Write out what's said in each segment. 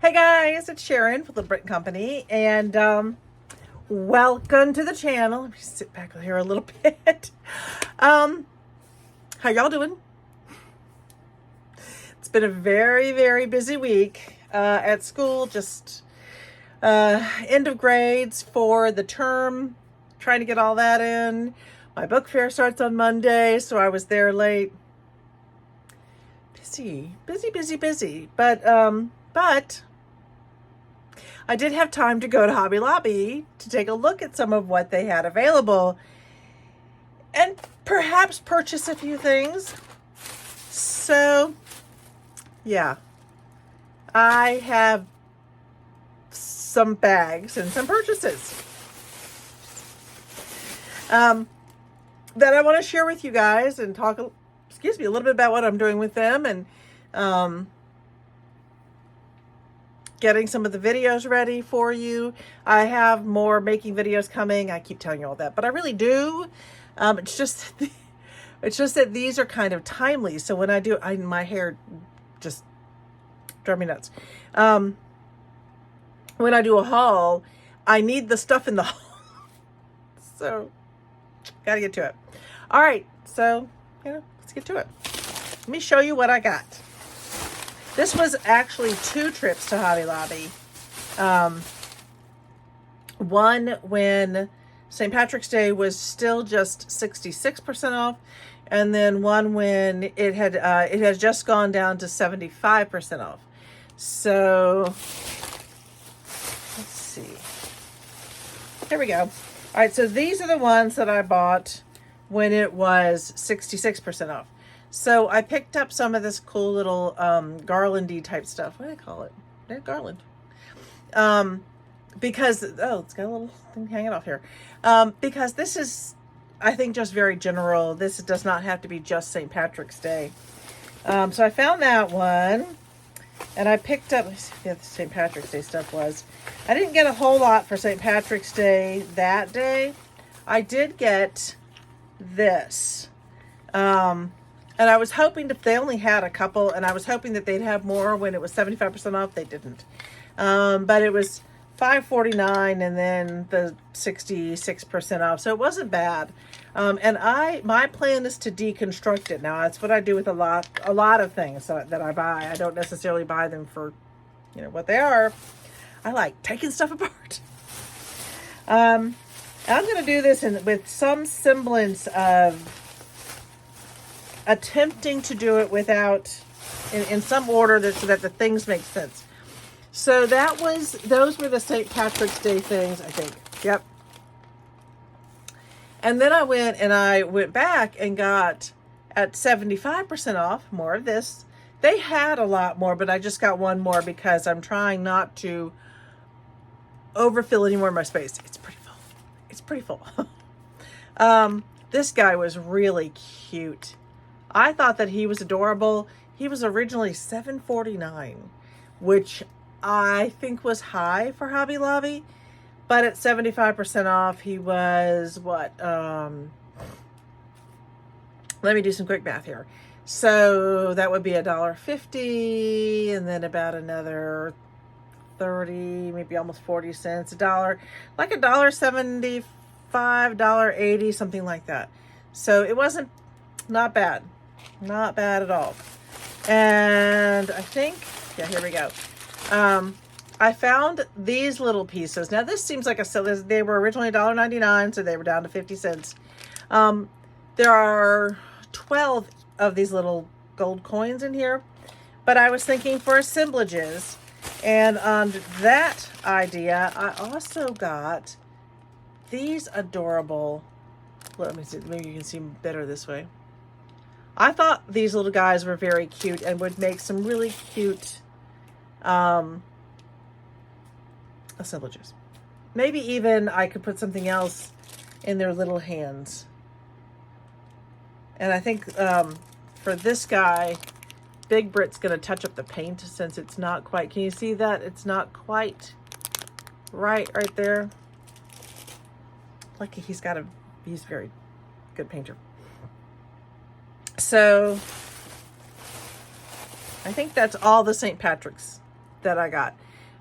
Hey guys, it's Sharon with the Brit Company, and welcome to the channel. Let me sit back here a little bit. How y'all doing? It's been a very, very busy week at school. Just end of grades for the term, trying to get all that in. My book fair starts on Monday, so I was there late. Busy. But I did have time to go to Hobby Lobby to take a look at some of what they had available and perhaps purchase a few things. So, yeah, I have some bags and some purchases that I want to share with you guys and talk, a little bit about what I'm doing with them and getting some of the videos ready for you. I have more making videos coming. I keep telling you all that, but I really do. It's just that these are kind of timely. So when I do, my hair just drives me nuts. When I do a haul, I need the stuff in the haul. So gotta get to it. All right. So, let's get to it. Let me show you what I got. This was actually 2 trips to Hobby Lobby. One when St. Patrick's Day was still just 66% off, and then one when it has just gone down to 75% off. So let's see. Here we go. All right, so these are the ones that I bought when it was 66% off. So I picked up some of this cool little garlandy type stuff. What do I call it? Garland. Because, it's got a little thing hanging off here. Because this is, I think, just very general. This does not have to be just St. Patrick's Day. So I found that one. And I picked up, let's see what the St. Patrick's Day stuff was. I didn't get a whole lot for St. Patrick's Day that day. I did get this. And I was hoping that they only had a couple, and I was hoping that they'd have more when it was 75% off. They didn't. But it was $5.49 and then the 66% off. So it wasn't bad. And my plan is to deconstruct it. Now, that's what I do with a lot of things that I buy. I don't necessarily buy them for, what they are. I like taking stuff apart. I'm going to do this with some semblance of attempting to do it without in some order so that the things make sense. So those were the St. Patrick's Day things, I think. Yep. And then I went back and got at 75% off more of this. They had a lot more, but I just got one more because I'm trying not to overfill any more of my space. It's pretty full. This guy was really cute. I thought that he was adorable. He was originally $7.49, which I think was high for Hobby Lobby. But at 75% off, he was what? Let me do some quick math here. So that would be $1.50, and then about another 30, maybe almost 40 cents, like $1.75, $1.80, something like that. So it wasn't not bad. Not bad at all. And I think, here we go. I found these little pieces. Now this seems like they were originally $1.99, so they were down to 50 cents. There are 12 of these little gold coins in here, but I was thinking for assemblages. And on that idea, I also got these adorable, let me see, maybe you can see better this way. I thought these little guys were very cute and would make some really cute assemblages. Maybe even I could put something else in their little hands. And I think for this guy, Big Brit's going to touch up the paint since it's not quite, can you see that? It's not quite right there. Like he's very good painter. So I think that's all the St. Patrick's that I got.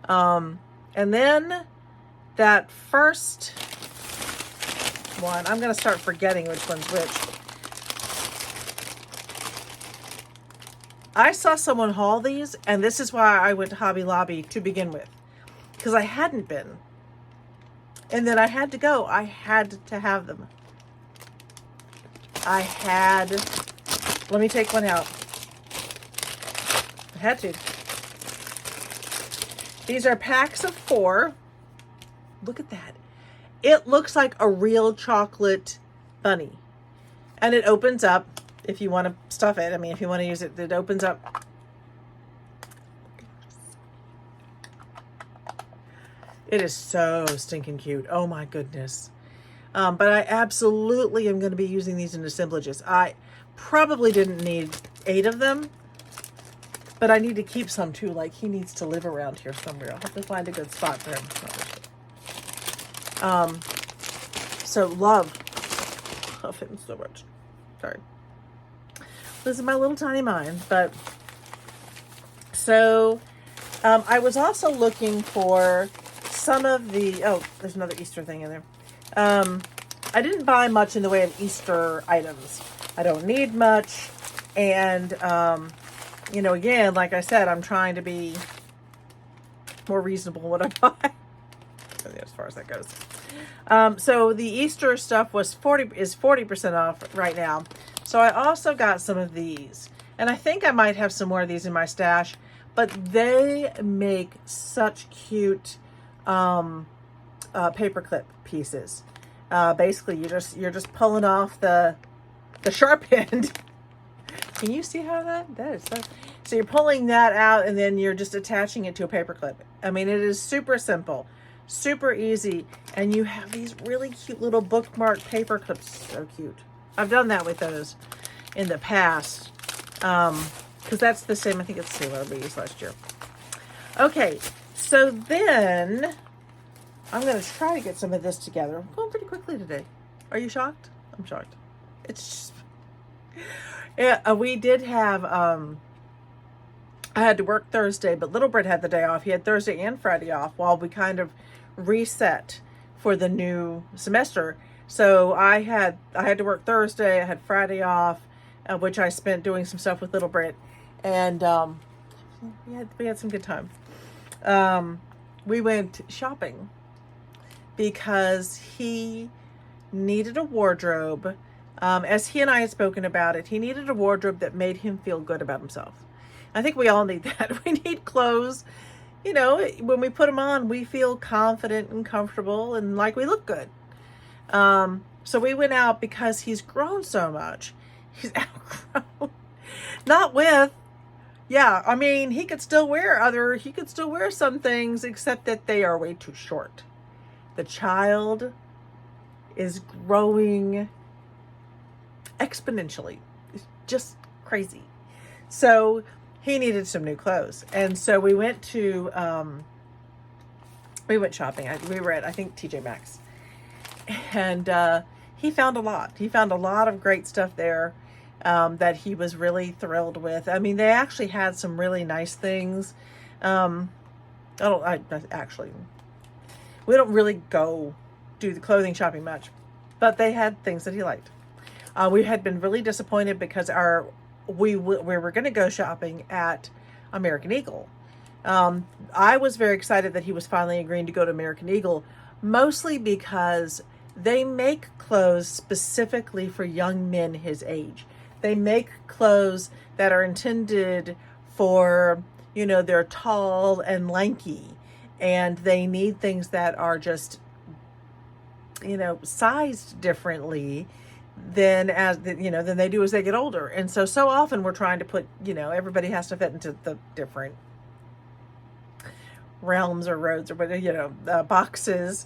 And then that first one, I'm going to start forgetting which one's which. I saw someone haul these, and this is why I went to Hobby Lobby to begin with, because I hadn't been. And then I had to go. I had to have them. Let me take one out. I had to. These are packs of 4. Look at that. It looks like a real chocolate bunny. And it opens up if you want to stuff it. I mean, if you want to use it, it opens up. It is so stinking cute. Oh my goodness. But I absolutely am going to be using these in assemblages. I probably didn't need 8 of them, but I need to keep some too. Like, he needs to live around here somewhere. I'll have to find a good spot for him. So love him so much. Sorry. This is my little tiny mind, but so I was also looking for some of the, oh, there's another Easter thing in there. I didn't buy much in the way of Easter items. I don't need much. And, you know, again, like I said, I'm trying to be more reasonable what I buy. As far as that goes. So the Easter stuff is 40% off right now. So I also got some of these. And I think I might have some more of these in my stash. But they make such cute paperclip pieces. Basically, you're just pulling off the sharp end. Can you see how that is? So you're pulling that out, and then you're just attaching it to a paperclip. I mean, it is super simple, super easy, and you have these really cute little bookmark paper clips. So cute. I've done that with those in the past, because that's the same. I think it's the same one we used last year. Okay, so then I'm going to try to get some of this together. I'm going pretty quickly today. Are you shocked? I'm shocked. It's just... Yeah, we did have... I had to work Thursday, but Little Brit had the day off. He had Thursday and Friday off while we kind of reset for the new semester. So I had to work Thursday. I had Friday off, which I spent doing some stuff with Little Brit. And we had some good time. We went shopping because he needed a wardrobe. As he and I had spoken about it, he needed a wardrobe that made him feel good about himself. I think we all need that. We need clothes. You know, when we put them on, we feel confident and comfortable and like we look good. So we went out because he's grown so much. He's outgrown. Not with, yeah, I mean, he could still wear some things, except that they are way too short. The child is growing exponentially. It's just crazy. So he needed some new clothes. And so we went shopping. We were at, I think, TJ Maxx. And he found a lot. He found a lot of great stuff there that he was really thrilled with. I mean, they actually had some really nice things. We don't really go do the clothing shopping much, but they had things that he liked. We had been really disappointed because we were going to go shopping at American Eagle. I was very excited that he was finally agreeing to go to American Eagle, mostly because they make clothes specifically for young men his age. They make clothes that are intended for, you know, they're tall and lanky, and they need things that are just, you know, sized differently than they do as they get older. And so often we're trying to put, you know, everybody has to fit into the different realms or roads or whatever, you know, boxes.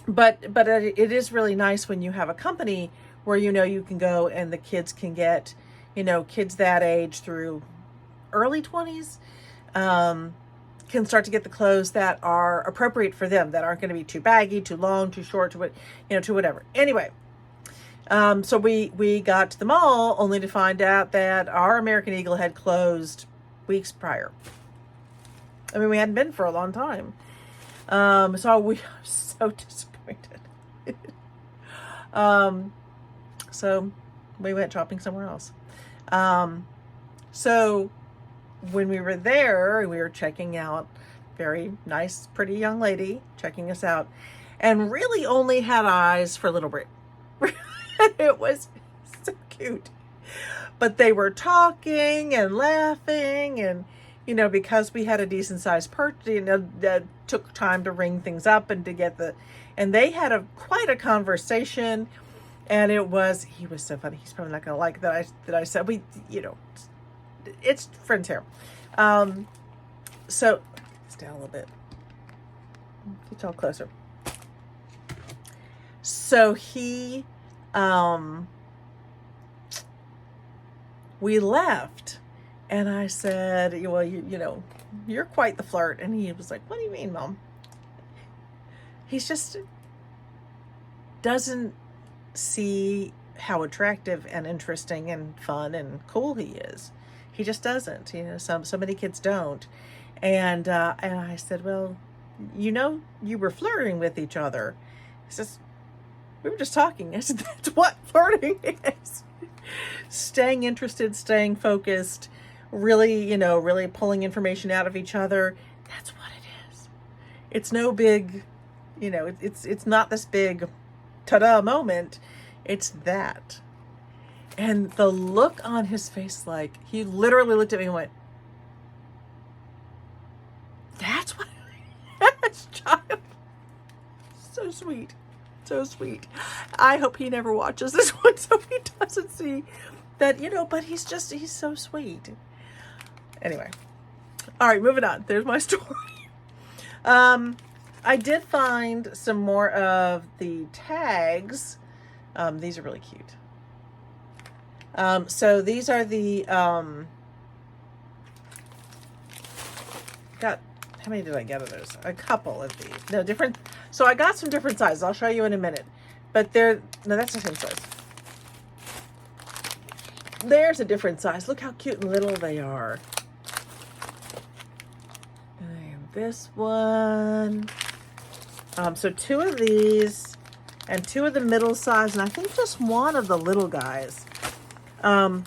But it is really nice when you have a company where, you know, you can go and the kids can get, you know, kids that age through early 20s, can start to get the clothes that are appropriate for them, that aren't going to be too baggy, too long, too short, to whatever. Anyway, so we got to the mall only to find out that our American Eagle had closed weeks prior. I mean, we hadn't been for a long time. So we are so disappointed. So we went shopping somewhere else. So when we were there, we were checking out, very nice, pretty young lady checking us out, and really only had eyes for little Brit. It was so cute. But they were talking and laughing, and because we had a decent sized purchase, that took time to ring things up and to get and they had quite a conversation, and he was so funny. He's probably not going to like that I said it's friends here. So it's down a little bit. Get y'all closer. So we left, and I said, well, you're quite the flirt. And he was like, what do you mean, Mom? He's just doesn't see how attractive and interesting and fun and cool he is. He just doesn't. So many kids don't. And I said, well, you were flirting with each other. He says, we were just talking. I said, that's what flirting is. Staying interested, staying focused, really, really pulling information out of each other. That's what it is. It's no big, it's not this big ta-da moment. It's that. And the look on his face, like, he literally looked at me and went, that's what it is, child. So sweet. So sweet. I hope he never watches this one so he doesn't see that, but he's so sweet. Anyway. All right, moving on. There's my story. I did find some more of the tags. These are really cute. So these are the, how many did I get of those? A couple of these. No, different. So I got some different sizes. I'll show you in a minute. But no, that's the same size. There's a different size. Look how cute and little they are. And this one. So 2 of these and 2 of the middle size, and I think just 1 of the little guys. Take out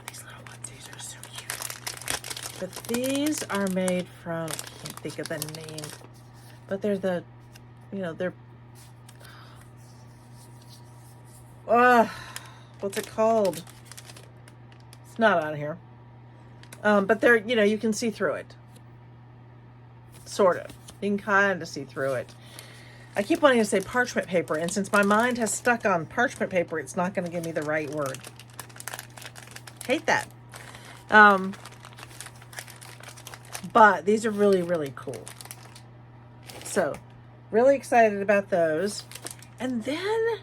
these little ones. These are so cute. But these are made from, I can't think of the name, but they're they're, what's it called? It's not on here. But they're, you can see through it. Sort of. You can kind of see through it. I keep wanting to say parchment paper, and since my mind has stuck on parchment paper, it's not going to give me the right word. Hate that. But these are really, really cool. So, really excited about those. And then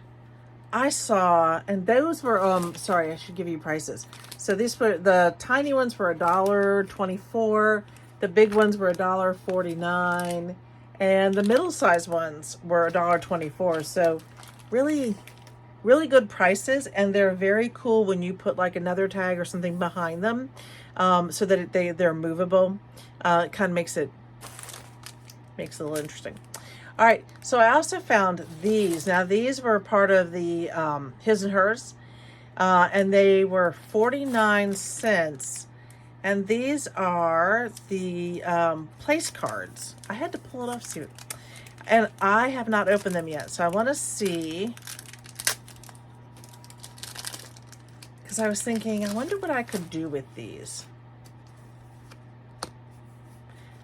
I saw, and those were, sorry, I should give you prices. So these were, the tiny ones were $1.24. The big ones were $1.49. And the middle-sized ones were $1.24. So really, really good prices. And they're very cool when you put like another tag or something behind them, so that they're movable. It kind of makes it a little interesting. All right, so I also found these. Now these were part of the his and hers, and they were 49 cents. And these are the place cards. I had to pull it off, see, and I have not opened them yet. So I want to see, because I was thinking, I wonder what I could do with these.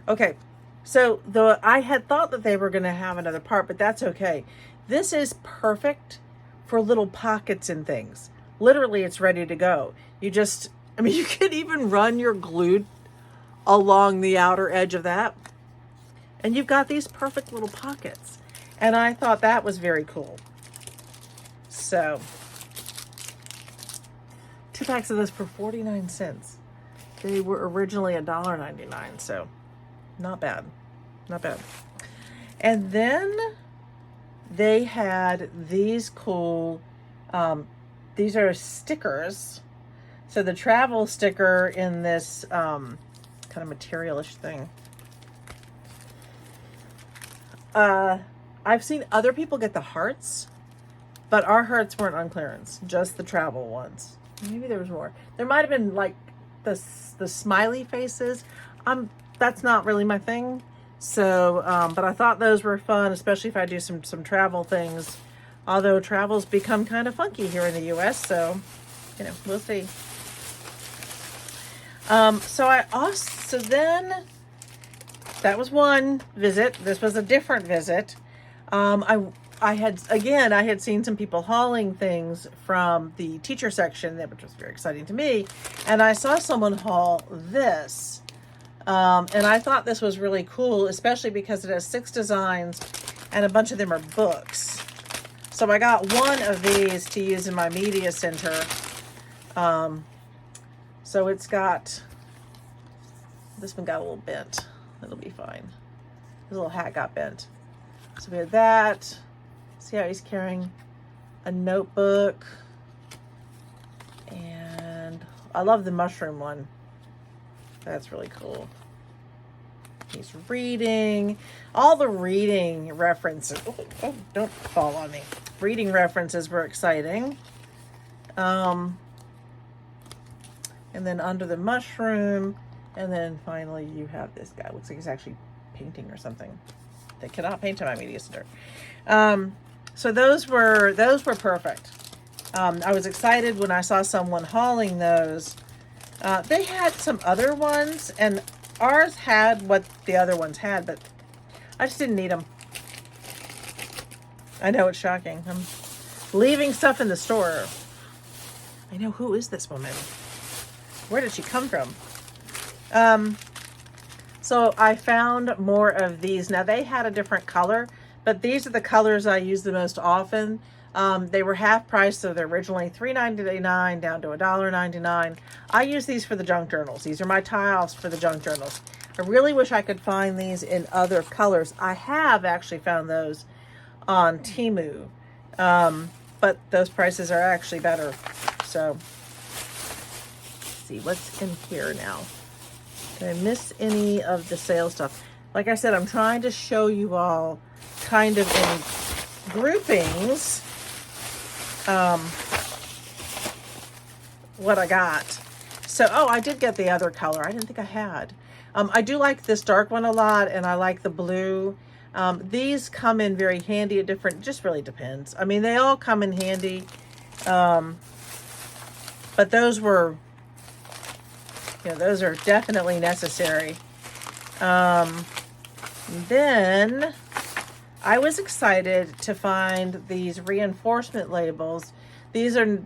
Okay, so I had thought that they were going to have another part, but that's okay. This is perfect for little pockets and things. Literally, it's ready to go. You could even run your glue along the outer edge of that, and you've got these perfect little pockets. And I thought that was very cool. So 2 packs of this for 49 cents. They were originally $1.99, so not bad. Not bad. And then they had these cool, these are stickers. So the travel sticker in this, come kind of materialish thing. I've seen other people get the hearts, but our hearts weren't on clearance, just the travel ones. Maybe there was more. There might have been like the smiley faces. That's not really my thing. So, but I thought those were fun, especially if I do some travel things. Although travel's become kind of funky here in the US, so we'll see. So then that was one visit. This was a different visit. I had seen some people hauling things from the teacher section, which was very exciting to me. And I saw someone haul this. And I thought this was really cool, especially because it has 6 designs and a bunch of them are books. So I got one of these to use in my media center. So it's got, this one got a little bent. It'll be fine. His little hat got bent. So we had that. See how he's carrying a notebook. And I love the mushroom one. That's really cool. He's reading. All the reading references. Oh, don't fall on me. Reading references were exciting. And then under the mushroom. And then finally you have this guy. Looks like he's actually painting or something. They cannot paint in my media center. So those were perfect. I was excited when I saw someone hauling those. They had some other ones, and ours had what the other ones had, but I just didn't need them. I know it's shocking. I'm leaving stuff in the store. I know, who is this woman? Where did she come from? So I found more of these. Now they had a different color, but these are the colors I use the most often. They were half price, so they're originally $3.99 down to $1.99. I use these for the junk journals. These are my tie-offs for the junk journals. I really wish I could find these in other colors. I have actually found those on Temu, but those prices are actually better. So, let's see what's in here now. Did I miss any of the sale stuff? Like I said, I'm trying to show you all kind of in groupings what I got. So, I did get the other color. I didn't think I had. I do like this dark one a lot, and I like the blue. These come in very handy at different, just really depends. I mean, they all come in handy. But those were, those are definitely necessary. Then I was excited to find these reinforcement labels. These are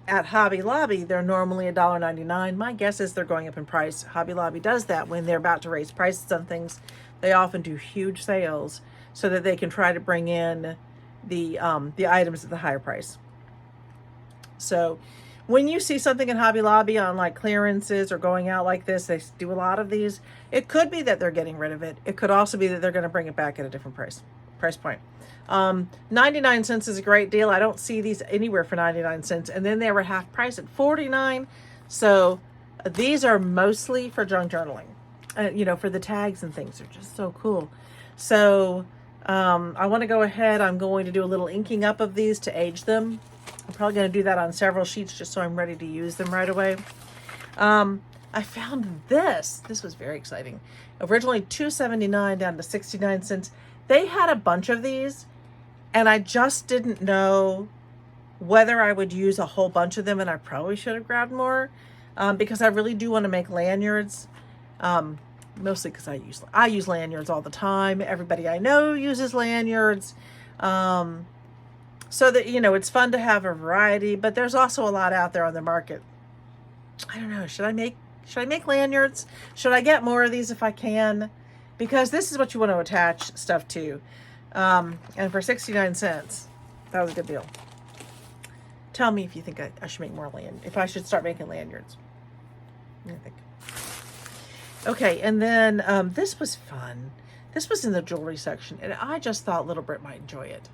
at Hobby Lobby. They're normally $1.99. My guess is they're going up in price. Hobby Lobby does that when they're about to raise prices on things. They often do huge sales so that they can try to bring in the items at the higher price. So when you see something in Hobby Lobby on like clearances or going out like this, they do a lot of these. It could be that they're getting rid of it. It could also be that they're going to bring it back at a different price point. 99 cents is a great deal. I don't see these anywhere for 99 cents. And then they were half price at 49. So these are mostly for junk journaling. For the tags and things. They're just so cool. So I want to go ahead. I'm going to do a little inking up of these to age them. I'm probably going to do that on several sheets just so I'm ready to use them right away. I found this. This was very exciting. Originally $2.79 down to 69 cents. They had a bunch of these, and I just didn't know whether I would use a whole bunch of them, and I probably should have grabbed more because I really do want to make lanyards. Mostly because I use lanyards all the time. Everybody I know uses lanyards. So that, it's fun to have a variety, but there's also a lot out there on the market. I don't know. Should I make lanyards? Should I get more of these if I can? Because this is what you want to attach stuff to. And for 69 cents, that was a good deal. Tell me if you think I should make more if I should start making lanyards. What do you think? Okay, and then this was fun. This was in the jewelry section, and I just thought Little Brit might enjoy it.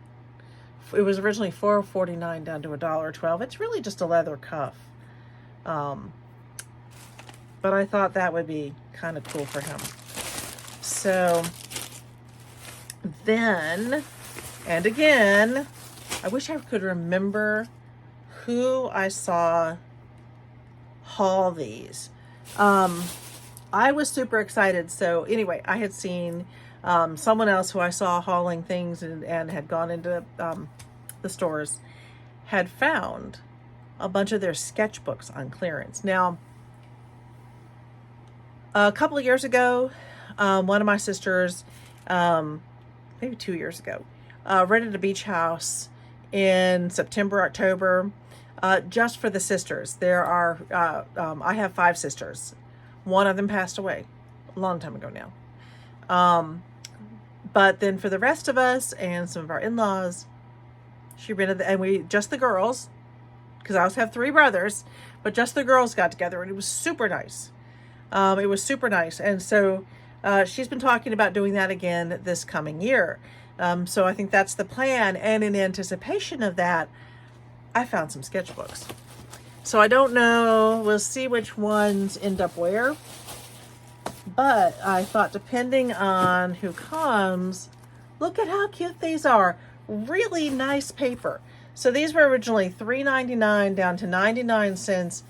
It was originally $4.49 down to $1.12. It's really just a leather cuff. but I thought that would be kind of cool for him. So then, and again, I wish I could remember who I saw haul these. I was super excited. So anyway, I had seen someone else who I saw hauling things and had gone into the stores, had found a bunch of their sketchbooks on clearance. Now, a couple of years ago, one of my sisters, maybe 2 years ago, rented a beach house in September, October, just for the sisters. There are, I have 5 sisters. One of them passed away a long time ago now. But then for the rest of us and some of our in-laws, she rented, and we, just the girls, because I also have 3 brothers, but just the girls got together, and it was super nice. It was super nice. And so she's been talking about doing that again this coming year. So I think that's the plan. And in anticipation of that, I found some sketchbooks. So I don't know, we'll see which ones end up where. But I thought, depending on who comes, look at how cute these are. Really nice paper. So these were originally $3.99 down to 99 cents.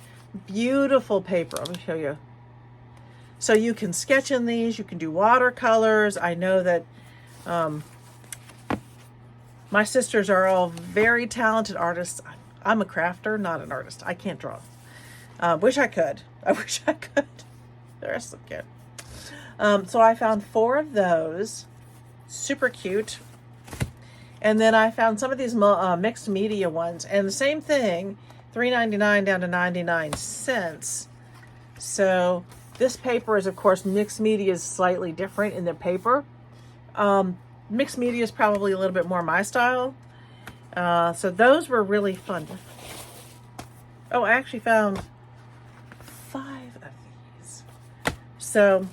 Beautiful paper. Let me show you. So you can sketch in these. You can do watercolors. I know that my sisters are all very talented artists. I'm a crafter, not an artist. I can't draw. Wish I could. I wish I could. They're so cute. So I found 4 of those. Super cute. And then I found some of these mixed media ones. And the same thing, $3.99 down to 99 cents. So this paper is, of course, mixed media is slightly different in the paper. Mixed media is probably a little bit more my style. So those were really fun. Oh, I actually found 5 of these. So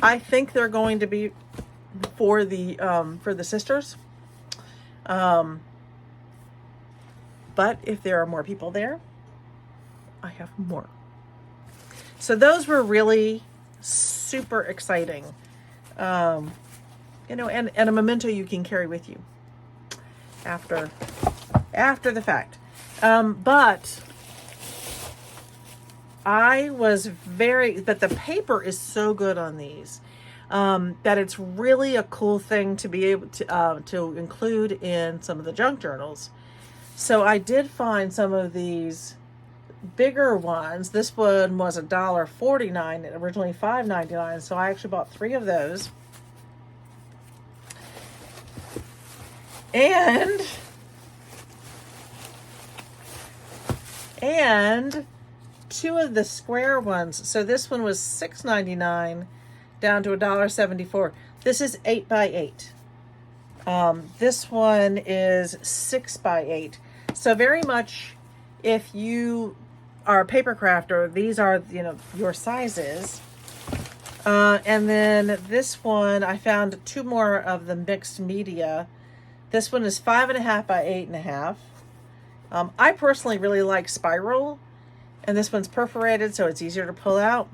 I think they're going to be for the sisters. But if there are more people there, I have more. So those were really super exciting. You know, and a memento you can carry with you after the fact. But the paper is so good on these, that it's really a cool thing to be able to include in some of the junk journals. So I did find some of these bigger ones. This one was $1.49, originally $5.99. So I actually bought 3 of those. And 2 of the square ones. So this one was $6.99 down to $1.74. This is 8 by 8. This one is 6 by 8. So very much, if you are a paper crafter, these are, you know, your sizes. And then this one, I found 2 more of the mixed media. This one is 5.5 by 8.5. I personally really like spiral, and this one's perforated, so it's easier to pull out.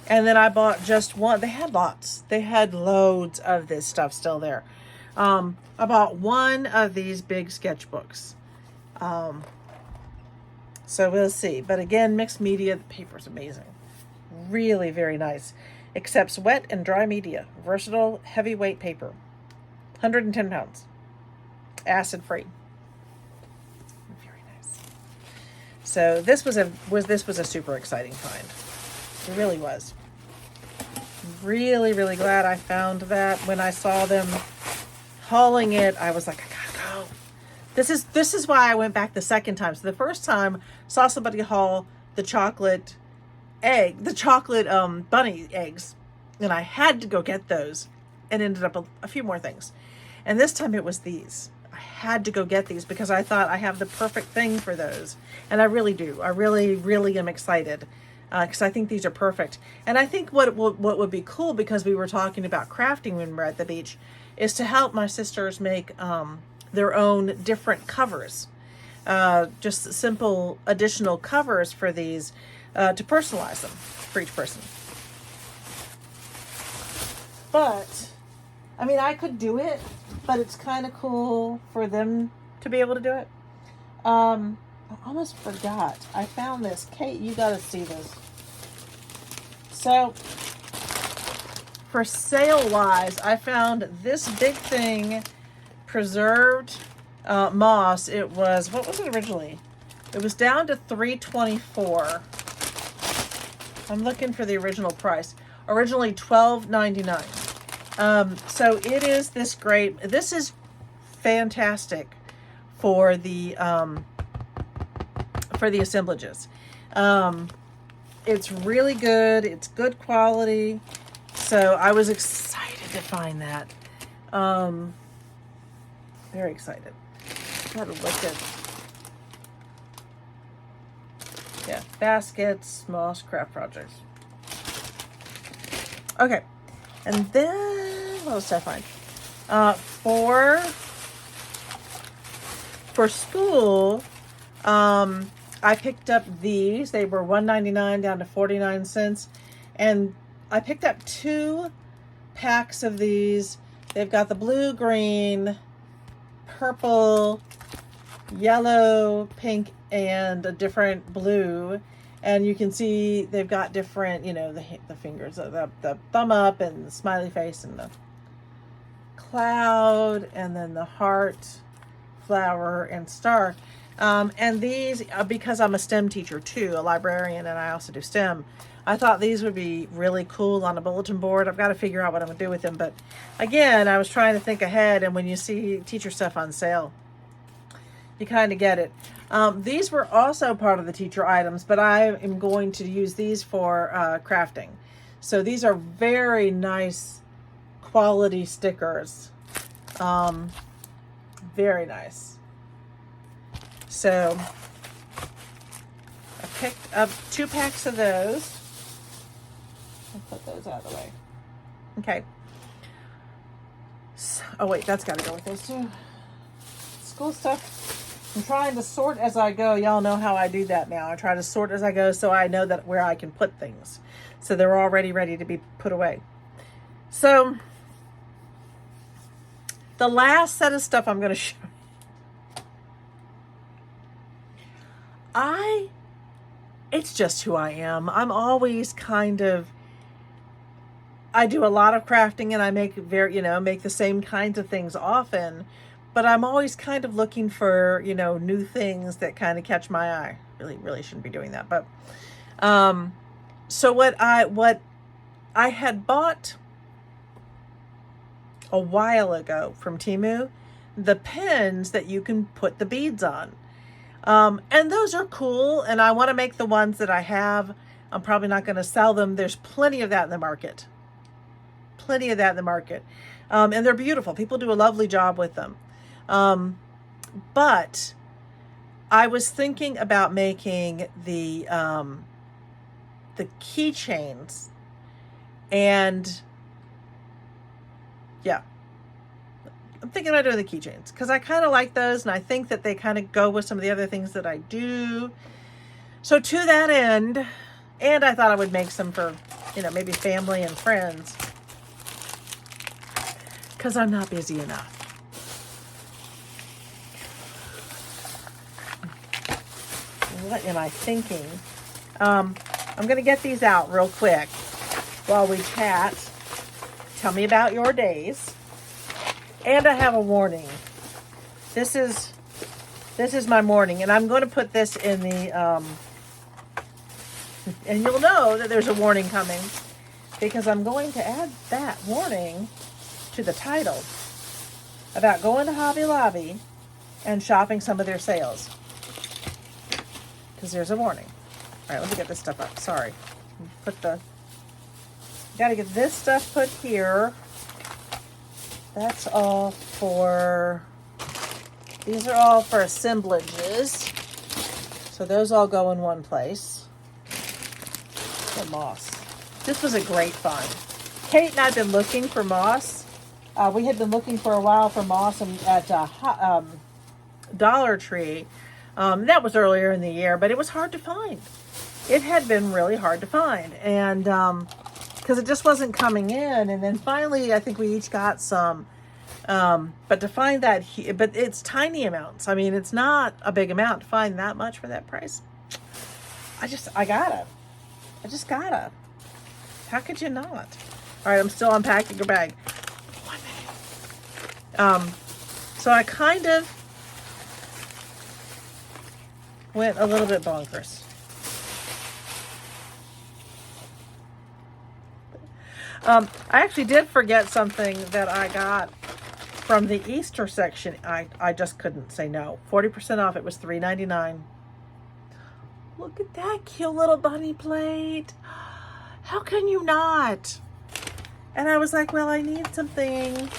And then I bought just one. They had lots. They had loads of this stuff still there. I bought 1 of these big sketchbooks. So we'll see. But again, mixed media, the paper's amazing. Really very nice. Accepts wet and dry media. Versatile, heavyweight paper. 110 pounds. Acid free. Very nice. So this was a super exciting find. It really was. Really, really glad I found that. When I saw them hauling it, I was like, I gotta go. This is why I went back the second time. So the first time, saw somebody haul the chocolate bunny eggs, and I had to go get those, and ended up a few more things. And this time it was these. I had to go get these because I thought I have the perfect thing for those, and I really do. I really, really am excited because I think these are perfect. And I think what would be cool, because we were talking about crafting when we were at the beach, is to help my sisters make their own different covers, just simple additional covers for these. to personalize them for each person. But, I mean, I could do it, but it's kind of cool for them to be able to do it. I almost forgot. I found this. Kate, you got to see this. So, for sale-wise, I found this big thing, preserved moss. It was, what was it originally? It was down to $3.24. I'm looking for the original price. Originally $12.99. So it is this great. This is fantastic for the assemblages. It's really good. It's good quality. So I was excited to find that. Very excited. Gotta look at, yeah, baskets, moss, craft projects. Okay, and then what else did I find? For school, I picked up these. They were $1.99 down to 49 cents, and I picked up 2 packs of these. They've got the blue, green, purple, yellow, pink, and a different blue. And you can see they've got different, you know, the fingers, the thumb up and the smiley face and the cloud and then the heart, flower, and star. And these, because I'm a STEM teacher too, a librarian, and I also do STEM, I thought these would be really cool on a bulletin board. I've got to figure out what I'm going to do with them. But again, I was trying to think ahead, and when you see teacher stuff on sale, you kind of get it. These were also part of the teacher items, but I am going to use these for crafting. So these are very nice quality stickers. Very nice. So I picked up 2 packs of those. I'll put those out of the way. Okay. So, oh wait, that's got to go with those too. School stuff. I'm trying to sort as I go. Y'all know how I do that now. I try to sort as I go so I know that where I can put things. So they're already ready to be put away. So the last set of stuff I'm going to show you. It's just who I am. I'm always kind of, I do a lot of crafting and I make make the same kinds of things often. But I'm always kind of looking for, new things that kind of catch my eye. Really shouldn't be doing that. But, so what I had bought a while ago from Temu, the pins that you can put the beads on. And those are cool. And I want to make the ones that I have. I'm probably not going to sell them. There's plenty of that in the market. And they're beautiful. People do a lovely job with them. But I was thinking about making the keychains, and yeah, I'm thinking about doing the keychains because I kind of like those, and I think that they kind of go with some of the other things that I do. So to that end, and I thought I would make some for, maybe family and friends because I'm not busy enough. What am I thinking? I'm going to get these out real quick while we chat. Tell me about your days. And I have a warning. This is my morning, and I'm going to put this in the, and you'll know that there's a warning coming because I'm going to add that warning to the title about going to Hobby Lobby and shopping some of their sales. Because there's a warning. All right, let me get this stuff up. Sorry. Got to get this stuff put here. That's all for, these are all for assemblages. So those all go in one place. The moss. This was a great find. Kate and I have been looking for moss. We had been looking for a while for moss at Dollar Tree. That was earlier in the year, but it was hard to find. it had been really hard to find. And because it just wasn't coming in. And then finally, I think we each got some. But to find that, but it's tiny amounts. I mean, it's not a big amount to find that much for that price. I just gotta. How could you not? All right, I'm still unpacking your bag. 1 minute. So I kind of went a little bit bonkers. I actually did forget something that I got from the Easter section. I just couldn't say no. 40% off. It was $3.99. Look at that cute little bunny plate. How can you not? And I was like, well, I need something.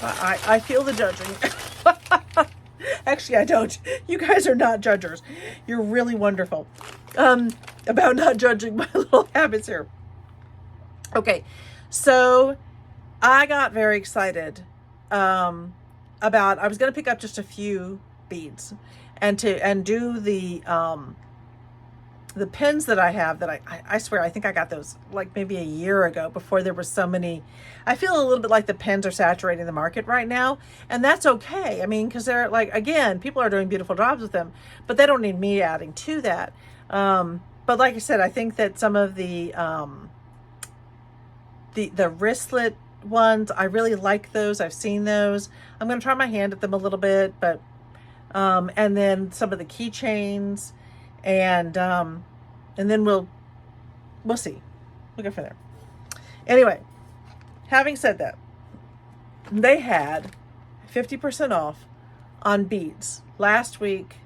I feel the judging. Actually, I don't. You guys are not judgers. You're really wonderful about not judging my little habits here. Okay, so I got very excited about, I was going to pick up just a few beads and do the pins that I have that I swear, I think I got those like maybe a year ago before there were so many. I feel a little bit like the pins are saturating the market right now, and that's okay. I mean, because they're like, again, people are doing beautiful jobs with them, but they don't need me adding to that. But like I said, I think that some of the wristlet ones, I really like those. I've seen those. I'm going to try my hand at them a little bit, but and then some of the keychains, and then we'll see. We'll go from there. Anyway, having said that, they had 50% off on beads last week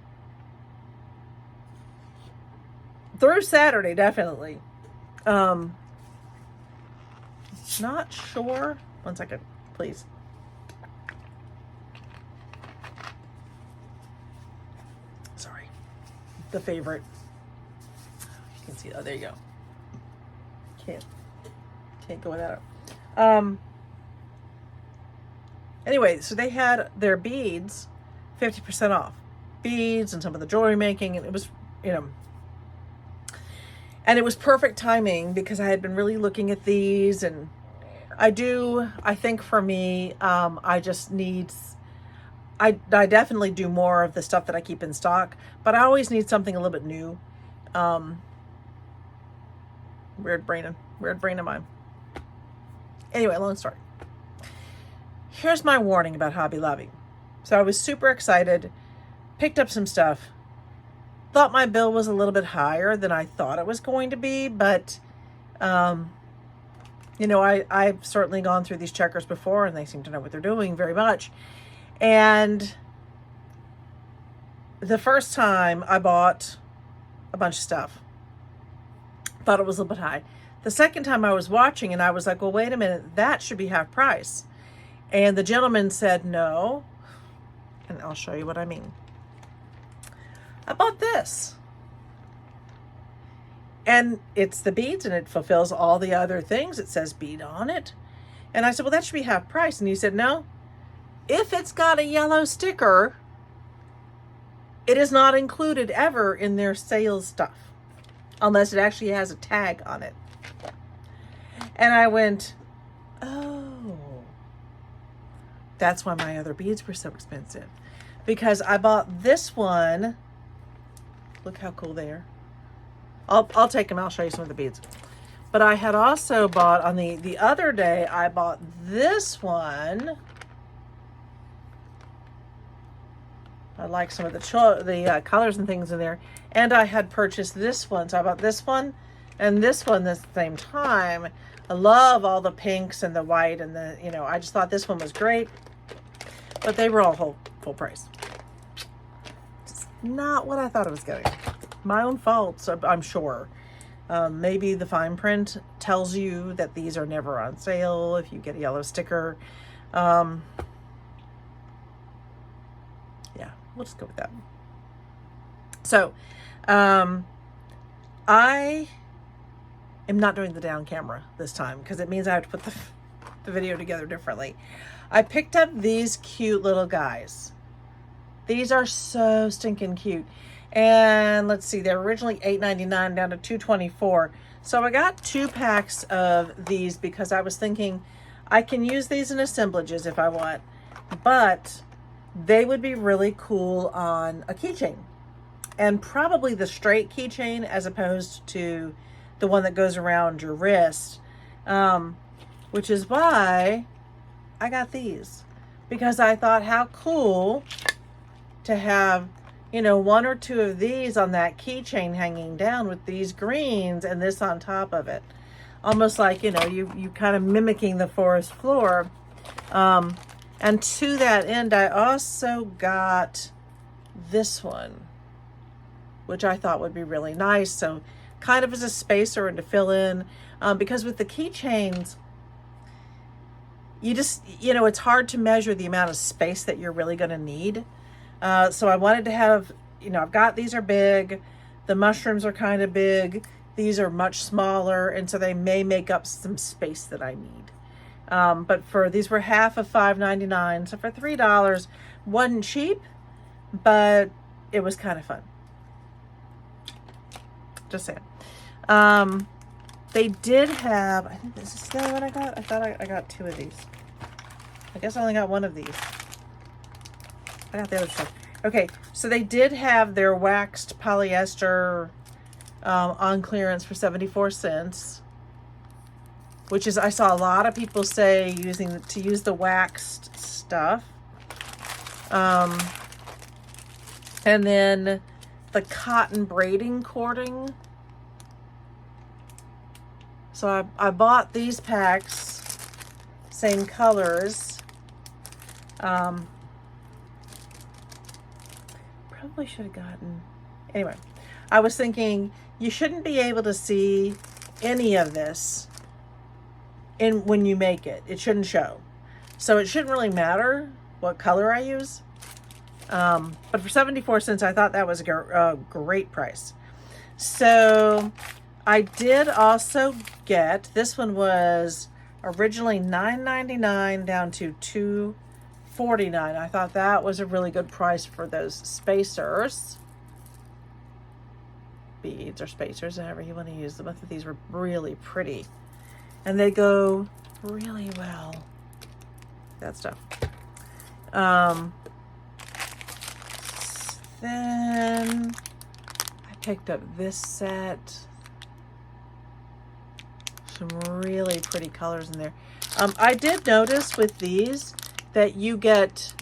through Saturday, definitely. Not sure. 1 second, please. Sorry. The favorite. You can see. Oh, there you go. Can't go without it. Anyway, so they had their beads 50% off. Beads and some of the jewelry making, and it was, and it was perfect timing because I had been really looking at these, and I think for me, I just need, I definitely do more of the stuff that I keep in stock, but I always need something a little bit new. Weird brain of mine. Anyway, long story. Here's my warning about Hobby Lobby. So I was super excited, picked up some stuff, thought my bill was a little bit higher than I thought it was going to be, but I've certainly gone through these checkers before, and they seem to know what they're doing very much. And the first time I bought a bunch of stuff, thought it was a little bit high. The second time I was watching, and I was like, well, wait a minute, that should be half price. And the gentleman said no, and I'll show you what I mean. I bought this. And it's the beads, and it fulfills all the other things. It says bead on it. And I said, well, that should be half price. And he said, no, if it's got a yellow sticker, it is not included ever in their sales stuff, unless it actually has a tag on it. And I went, oh, that's why my other beads were so expensive. Because I bought this one. Look how cool they are. I'll take them. I'll show you some of the beads. But I had also bought, on the other day, I bought this one. I like some of the colors and things in there. And I had purchased this one. So I bought this one and this one at the same time. I love all the pinks and the white and I just thought this one was great. But they were all full price. It's not what I thought it was getting. My own fault, so I'm sure. Maybe the fine print tells you that these are never on sale if you get a yellow sticker. Yeah, we'll just go with that. So, I am not doing the down camera this time because it means I have to put the video together differently. I picked up these cute little guys. These are so stinking cute. And let's see, they're originally $8.99 down to $2.24. So I got 2 packs of these because I was thinking I can use these in assemblages if I want, but they would be really cool on a keychain, and probably the straight keychain as opposed to the one that goes around your wrist, which is why I got these, because I thought how cool to have, you know, 1 or 2 of these on that keychain hanging down with these greens and this on top of it. Almost like, you know, you kind of mimicking the forest floor. And to that end, I also got this one, which I thought would be really nice. So kind of as a spacer and to fill in, because with the keychains, you just, you know, it's hard to measure the amount of space that you're really going to need. So I wanted to have, you know, I've got, these are big. The mushrooms are kind of big. These are much smaller. And so they may make up some space that I need. But for, these were half of $5.99. So for $3, wasn't cheap, but it was kind of fun. Just saying. They did have, I think this is the one I got. I thought I got 2 of these. I guess I only got 1 of these. I got the other stuff. Okay, so they did have their waxed polyester on clearance for 74 cents, which is, I saw a lot of people say to use the waxed stuff. And then the cotton braiding cording. So I bought these packs, same colors. Probably should have gotten, anyway, I was thinking you shouldn't be able to see any of this when you make it. It shouldn't show. So it shouldn't really matter what color I use. But for 74 cents, I thought that was a great price. So I did also get, this one was originally $9.99 down to $2.49. I thought that was a really good price for those spacers. Beads or spacers, however you want to use them. Both of these were really pretty. And they go really well. That stuff. Then I picked up this set. Some really pretty colors in there. I did notice with these that you get,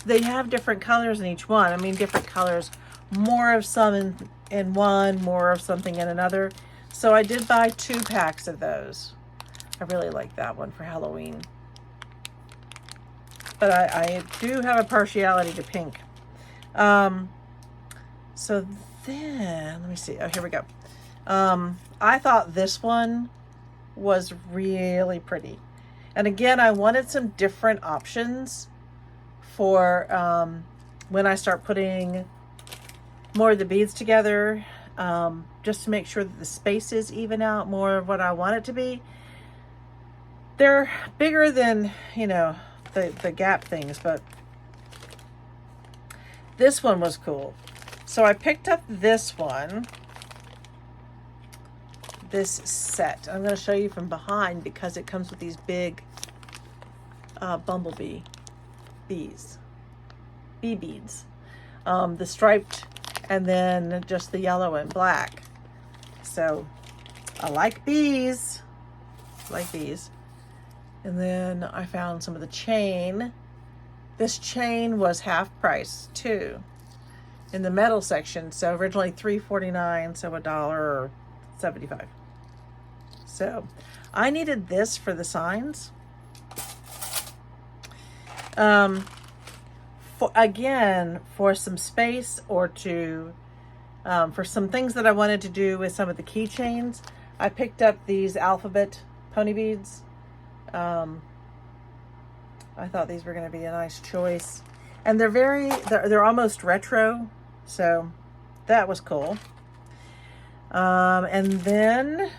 they have different colors in each one. I mean, different colors, more of some in one, more of something in another. So I did buy 2 packs of those. I really like that one for Halloween. But I do have a partiality to pink. So then, let me see. Oh, here we go. I thought this one was really pretty. And again, I wanted some different options for when I start putting more of the beads together, just to make sure that the spaces even out more of what I want it to be. They're bigger than, you know, the gap things, but this one was cool. So I picked up this one, this set. I'm going to show you from behind because it comes with these big bumblebee bees, bee beads. The striped and then just the yellow and black. So I like bees, And then I found some of the chain. This chain was half price too in the metal section. So originally $3.49, so $1.75. So I needed this for the signs. For some space or to, for some things that I wanted to do with some of the keychains, I picked up these alphabet pony beads. I thought these were going to be a nice choice, and they're almost retro, so that was cool. And then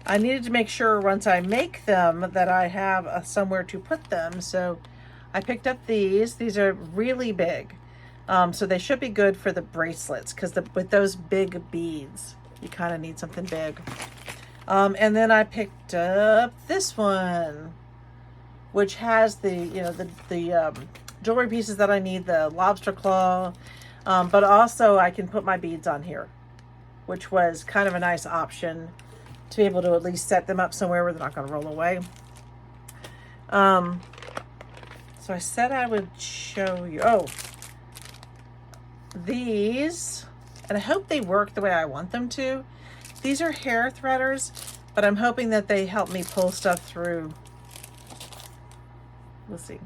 I needed to make sure once I make them that I have somewhere to put them, so I picked up these. These are really big. So they should be good for the bracelets because with those big beads, you kind of need something big. And then I picked up this one, which has the jewelry pieces that I need, the lobster claw, but also I can put my beads on here, which was kind of a nice option to be able to at least set them up somewhere where they're not going to roll away. So I said I would show you, these, and I hope they work the way I want them to. These are hair threaders, but I'm hoping that they help me pull stuff through. We'll see.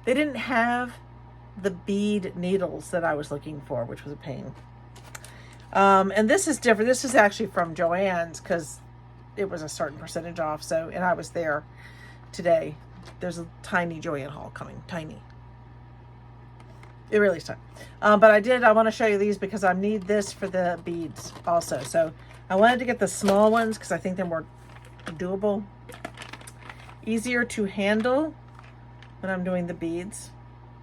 They didn't have the bead needles that I was looking for, which was a pain. And this is different. This is actually from Joann's because it was a certain percentage off. So, and I was there today. There's a tiny Joann haul coming. Tiny. It really is tiny. But I want to show you these because I need this for the beads also. So I wanted to get the small ones because I think they're more doable. Easier to handle when I'm doing the beads.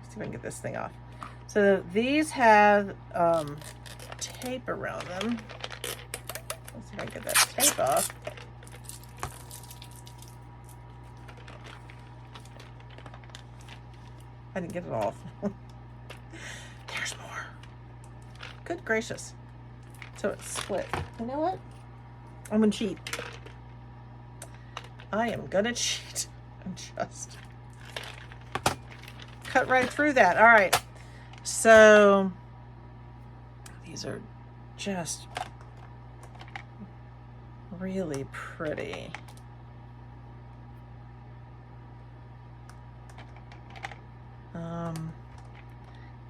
Let's see if I can get this thing off. So these have tape around them. Let's see if I can get that tape off. I didn't get it off. There's more. Good gracious. So it's split. You know what? I'm gonna cheat. I am gonna cheat and just cut right through that. All right. So these are just really pretty.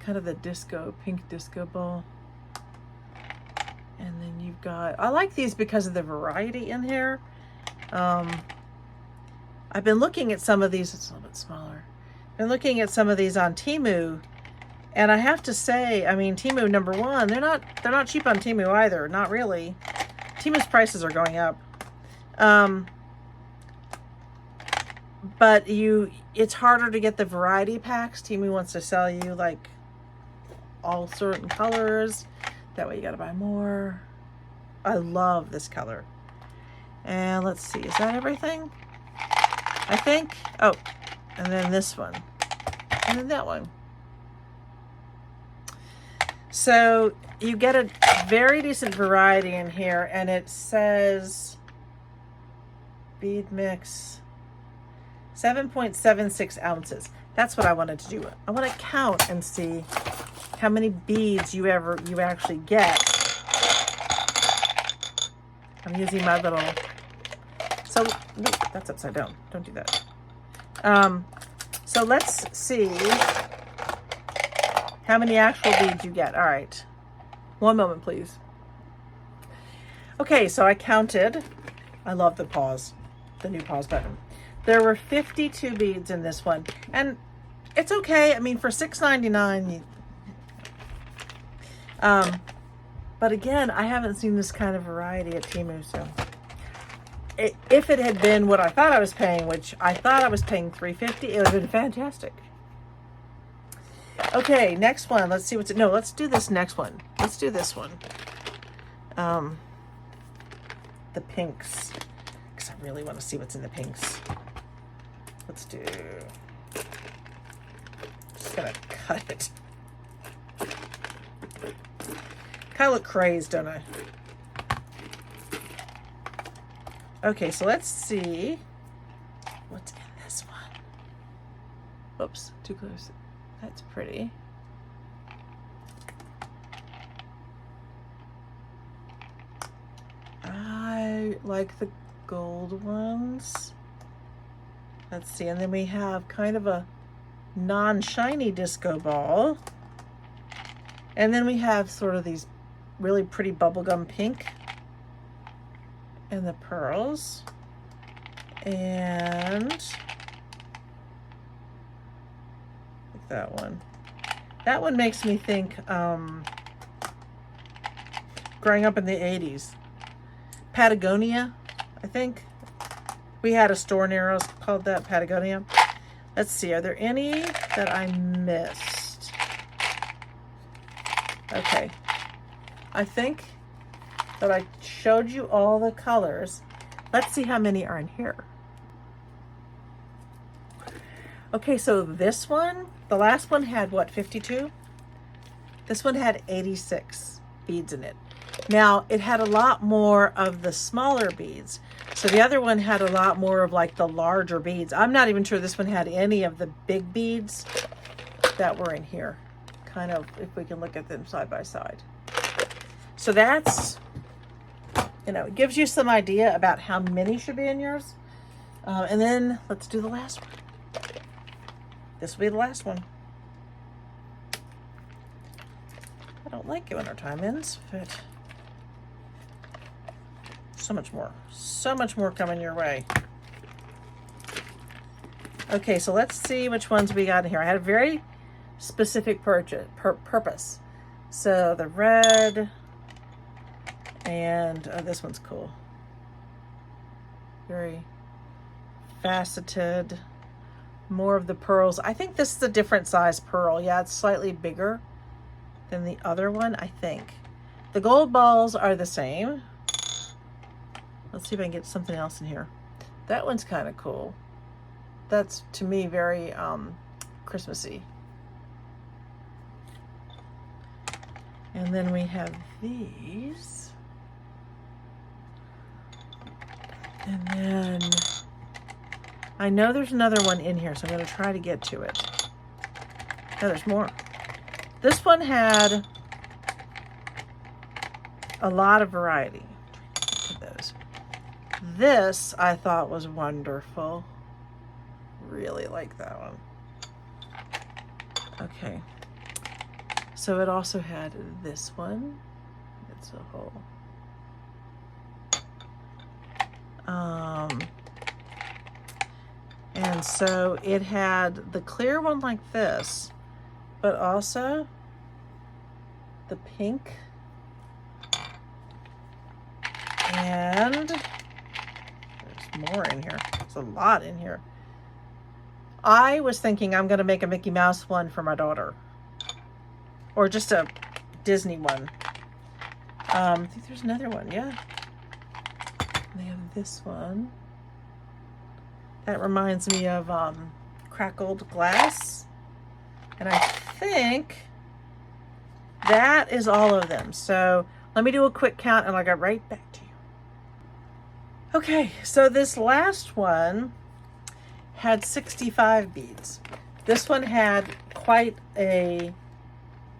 Kind of the pink disco ball. And then you've got, I like these because of the variety in here. I've been looking at some of these, it's a little bit smaller. Been looking at some of these on Temu, and I have to say, I mean, Temu, number one, they're not cheap on Temu either, not really. Temu's prices are going up. But it's harder to get the variety packs. Temu wants to sell you like all certain colors. That way you gotta buy more. I love this color. And let's see, is that everything? I think. Oh, and then this one. And then that one. So you get a very decent variety in here, and it says bead mix 7.76 ounces. That's what I wanted to do. I want to count and see how many beads you actually get. I'm using my little, so wait, that's upside down. Don't do that. So let's see how many actual beads you get. All right. One moment, please. Okay, so I counted. I love the pause, the new pause button. There were 52 beads in this one, and it's okay. I mean, for $6.99, but again, I haven't seen this kind of variety at Temu, so if it had been what I thought I was paying, which I thought I was paying $3.50, it would have been fantastic. Okay, next one. Let's see what's, no, let's do this next one. Let's do this one. The pinks, because I really want to see what's in the pinks. Let's do, just gonna cut it. Kind of look crazed, don't I? Okay, so let's see what's in this one. Oops, too close. That's pretty. I like the gold ones. Let's see, and then we have kind of a non-shiny disco ball. And then we have sort of these really pretty bubblegum pink. And the pearls. And like that one. That one makes me think growing up in the 80s. Patagonia, I think. We had a store near us called that, Patagonia. Let's see, are there any that I missed? Okay. I think that I showed you all the colors. Let's see how many are in here. Okay, so this one, the last one had what, 52? This one had 86 beads in it. Now, it had a lot more of the smaller beads. So the other one had a lot more of like the larger beads. I'm not even sure this one had any of the big beads that were in here. Kind of, if we can look at them side by side. So that's, you know, it gives you some idea about how many should be in yours. And then let's do the last one. This will be the last one. I don't like it when our time ends, but so much more coming your way. Okay, so let's see which ones we got in here. I had a very specific purpose. So the red, and this one's cool. Very faceted. More of the pearls. I think this is a different size pearl. Yeah, it's slightly bigger than the other one, I think. The gold balls are the same. Let's see if I can get something else in here. That one's kind of cool. That's, to me, very Christmassy. And then we have these. And then I know there's another one in here, so I'm going to try to get to it. Oh, there's more. This one had a lot of variety. Those. This I thought was wonderful. Really like that one. Okay. So it also had this one. It's a whole. And so it had the clear one like this, but also the pink. And there's more in here. There's a lot in here. I was thinking I'm going to make a Mickey Mouse one for my daughter. Or just a Disney one. I think there's another one, yeah. They have this one. That reminds me of crackled glass. And I think that is all of them. So let me do a quick count and I'll get right back to you. Okay, so this last one had 65 beads. This one had quite a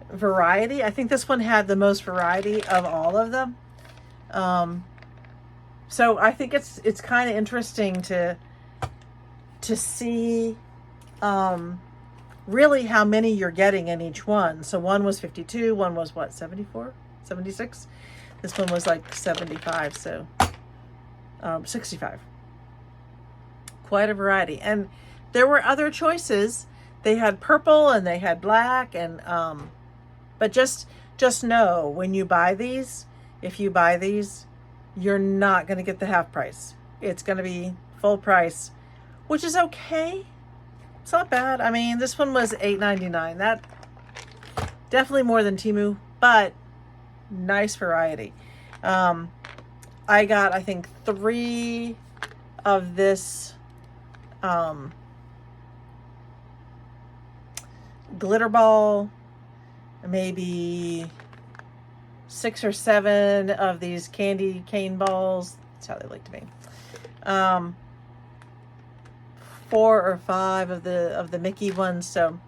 variety. I think this one had the most variety of all of them. So I think it's kind of interesting to see really how many you're getting in each one. So one was 52, one was what, 74, 76? This one was like 75, so 65. Quite a variety. And there were other choices. They had purple and they had black, and but just know when you buy these, if you buy these, you're not going to get the half price. It's going to be full price, which is okay. It's not bad. I mean, this one was $8.99. That definitely more than Temu, but nice variety. I got, I think, 3 of this glitter ball, maybe 6 or 7 of these candy cane balls. That's how they look to me. 4 or 5 of the Mickey ones. So,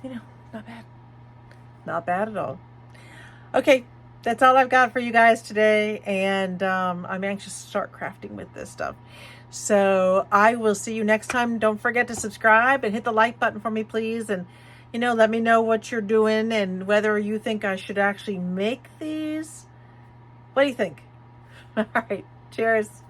you know, not bad. Not bad at all. Okay, that's all I've got for you guys today. And I'm anxious to start crafting with this stuff. So I will see you next time. Don't forget to subscribe and hit the like button for me, please. And, you know, let me know what you're doing and whether you think I should actually make these. What do you think? All right. Cheers.